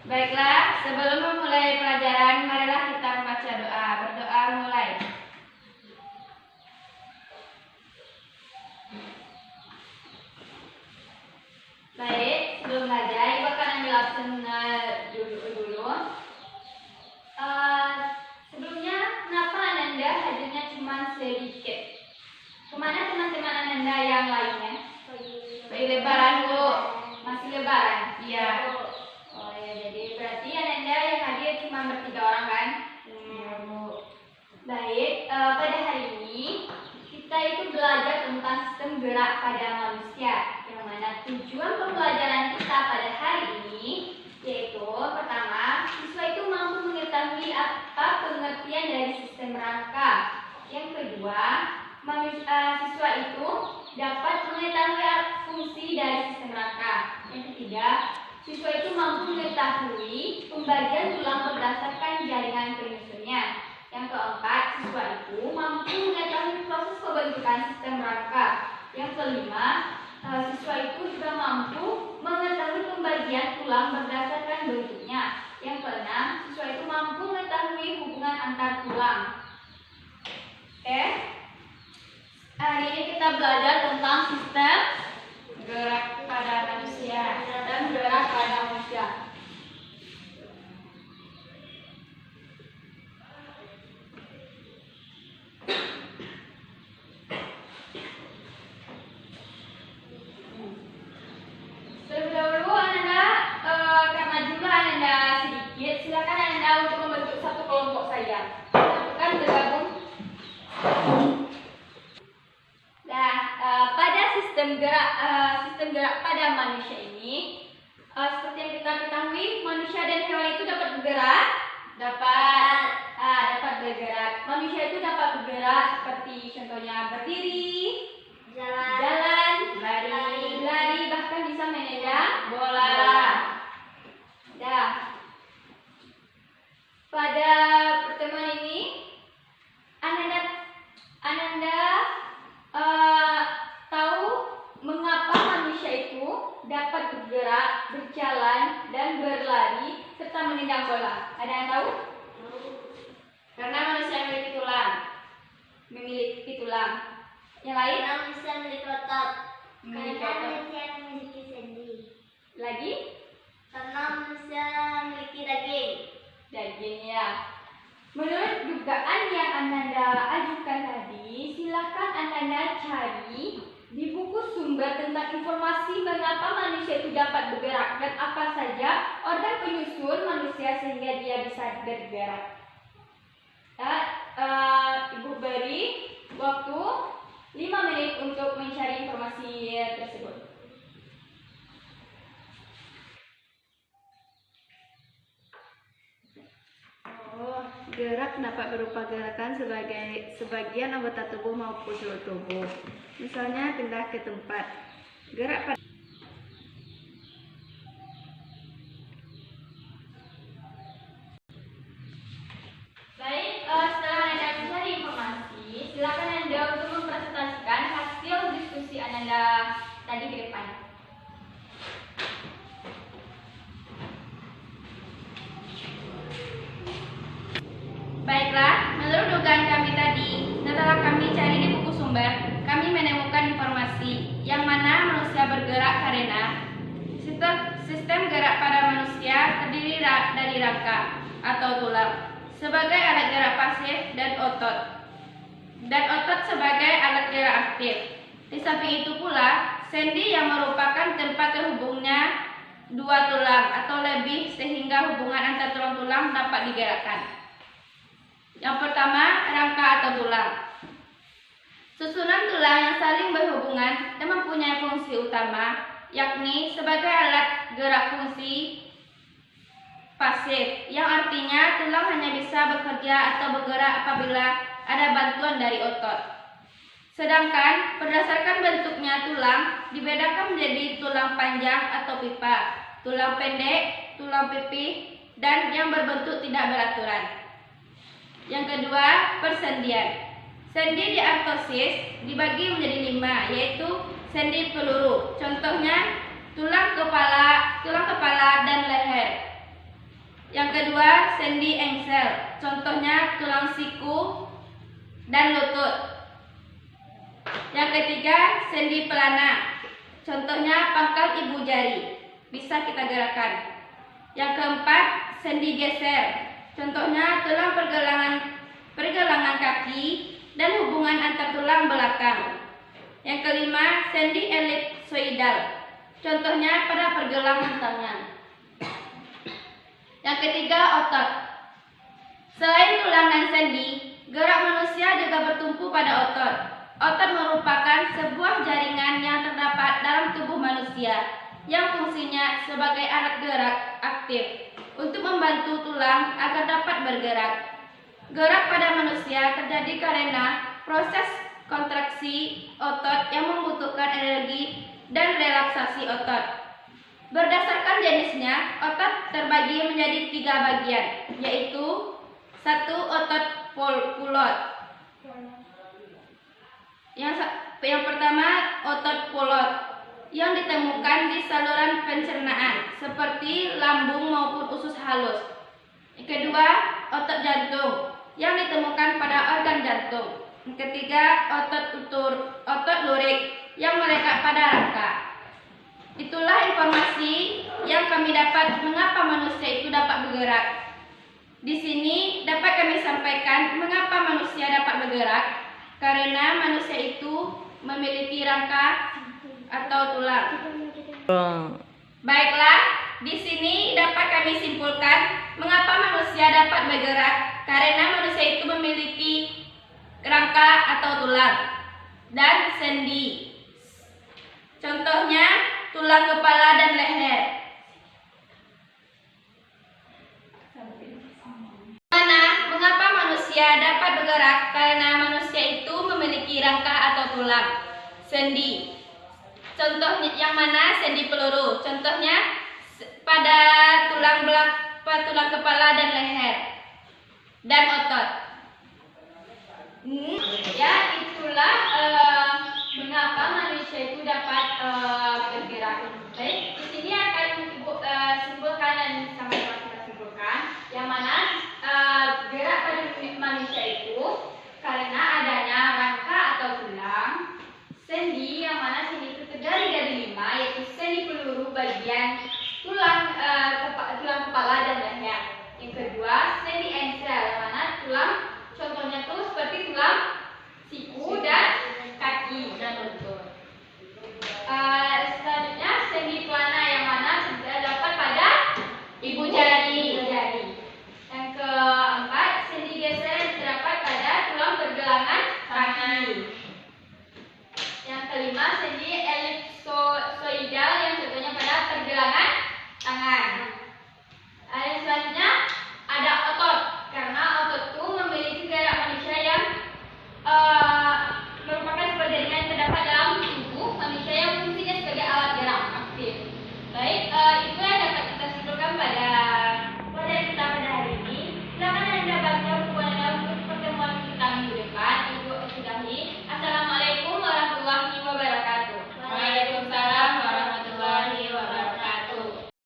Baiklah, sebelum memulai pelajaran, marilah kita membaca doa. Berdoa mulai. Baik, sebelum belajar, Ibu akan ambil absen dulu. Sebelumnya, kenapa Ananda hadirnya cuma sedikit? Kemana teman-teman Ananda yang lainnya? Pergi lebaran, Bu. Masih lebaran? Iya. Oh ya, jadi berarti Ananda yang hadir cuma bertiga orang kan? Iya, Bu. Baik, pada hari ini kita itu belajar tentang sistem gerak pada manusia. Yang mana tujuan pembelajaran kita pada hari ini yaitu pertama, siswa itu mampu mengetahui apa pengertian dari sistem rangka. Yang kedua, siswa itu dapat mengetahui fungsi dari sistem rangka. Yang ketiga, siswa itu mampu mengetahui pembagian tulang berdasarkan jaringan penyusunnya. Yang keempat, siswa itu mampu mengetahui proses pembentukan sistem rangka. Yang kelima, siswa itu juga mampu mengetahui pembagian tulang berdasarkan bentuknya. Yang keenam, siswa itu mampu mengetahui hubungan antar tulang. Oke. Hari ini kita belajar tentang sistem gerak pada manusia dan gerak pada manusia. Terlebih dahulu Ananda, karena jumlah Ananda sedikit, silakan Ananda untuk membentuk satu kelompok saja. Lakukan bergabung. Nah, pada sistem gerak pada manusia ini, seperti yang kita ketahui, manusia dan hewan itu dapat bergerak, dapat bergerak. Manusia itu dapat bergerak seperti contohnya berdiri, jalan, lari, bahkan bisa memegang bola. Nah, pada pertemuan ini, Ananda tahu mengapa manusia itu dapat bergerak, berjalan, dan berlari serta menendang bola. Ada yang tahu? Karena manusia memiliki tulang. Yang lain? Manusia memiliki otot. Memiliki Karena otot. manusia memiliki sendi. Lagi? Karena manusia memiliki daging. Daging ya. Menurut dugaan yang Ananda ajukan tadi, silakan Ananda cari di buku sumber tentang informasi mengapa manusia itu dapat bergerak dan apa saja organ penyusun manusia sehingga dia bisa bergerak. Ibu beri waktu 5 menit untuk mencari informasi tersebut. Gerak dapat berupa gerakan sebagian anggota tubuh maupun seluruh tubuh. Misalnya pindah ke tempat. Gerak pada Baik, setelah Anda mencari informasi, silakan Anda untuk mempresentasikan hasil diskusi Anda tadi ke depan. Baiklah, menurut dugaan kami tadi, setelah kami cari di buku sumber, kami menemukan informasi yang mana manusia bergerak karena sistem gerak pada manusia terdiri dari rangka atau tulang sebagai alat gerak pasif dan otot sebagai alat gerak aktif. Di samping itu pula, sendi yang merupakan tempat terhubungnya dua tulang atau lebih sehingga hubungan antar tulang-tulang dapat digerakkan. Yang pertama, rangka atau tulang. Susunan tulang yang saling berhubungan dan mempunyai fungsi utama, yakni sebagai alat gerak fungsi pasif, yang artinya tulang hanya bisa bekerja atau bergerak apabila ada bantuan dari otot. Sedangkan berdasarkan bentuknya tulang dibedakan menjadi tulang panjang atau pipa, tulang pendek, tulang pipih, dan yang berbentuk tidak beraturan. Yang kedua, persendian. Sendi di artosis dibagi menjadi 5, yaitu sendi peluru. Contohnya tulang kepala dan leher. Yang kedua, sendi engsel. Contohnya tulang siku dan lutut. Yang ketiga, sendi pelana. Contohnya pangkal ibu jari. Bisa kita gerakkan. Yang keempat, sendi geser. Contohnya tulang pergelangan kaki dan hubungan antar tulang belakang. Yang kelima, sendi elipsoidal. Contohnya pada pergelangan tangan. Yang ketiga, otot. Selain tulang dan sendi, gerak manusia juga bertumpu pada otot. Otot merupakan sebuah jaringan yang terdapat dalam tubuh manusia yang fungsinya sebagai alat gerak aktif untuk membantu tulang agar dapat bergerak. Gerak pada manusia terjadi karena proses kontraksi otot yang membutuhkan energi dan relaksasi otot. Berdasarkan jenisnya, otot terbagi menjadi 3 bagian, yaitu 1. Otot pulot. Yang pertama, otot pulot yang ditemukan di saluran pencernaan seperti lambung maupun usus halus. Yang kedua, otot jantung yang ditemukan pada organ jantung. Yang ketiga, otot lurik yang melekat pada rangka. Itulah informasi yang kami dapat mengapa manusia itu dapat bergerak. Di sini dapat kami sampaikan mengapa manusia dapat bergerak, karena manusia itu memiliki rangka atau tulang. Baiklah, di sini dapat kami simpulkan mengapa manusia dapat bergerak, karena manusia itu memiliki rangka atau tulang dan sendi. Contohnya tulang kepala dan leher. Mengapa manusia dapat bergerak? Karena manusia itu memiliki rangka atau tulang, sendi. Contohnya yang mana? Sendi peluru. Contohnya pada tulang kepala dan leher dan otot. Ya, itulah mengapa manusia itu dapat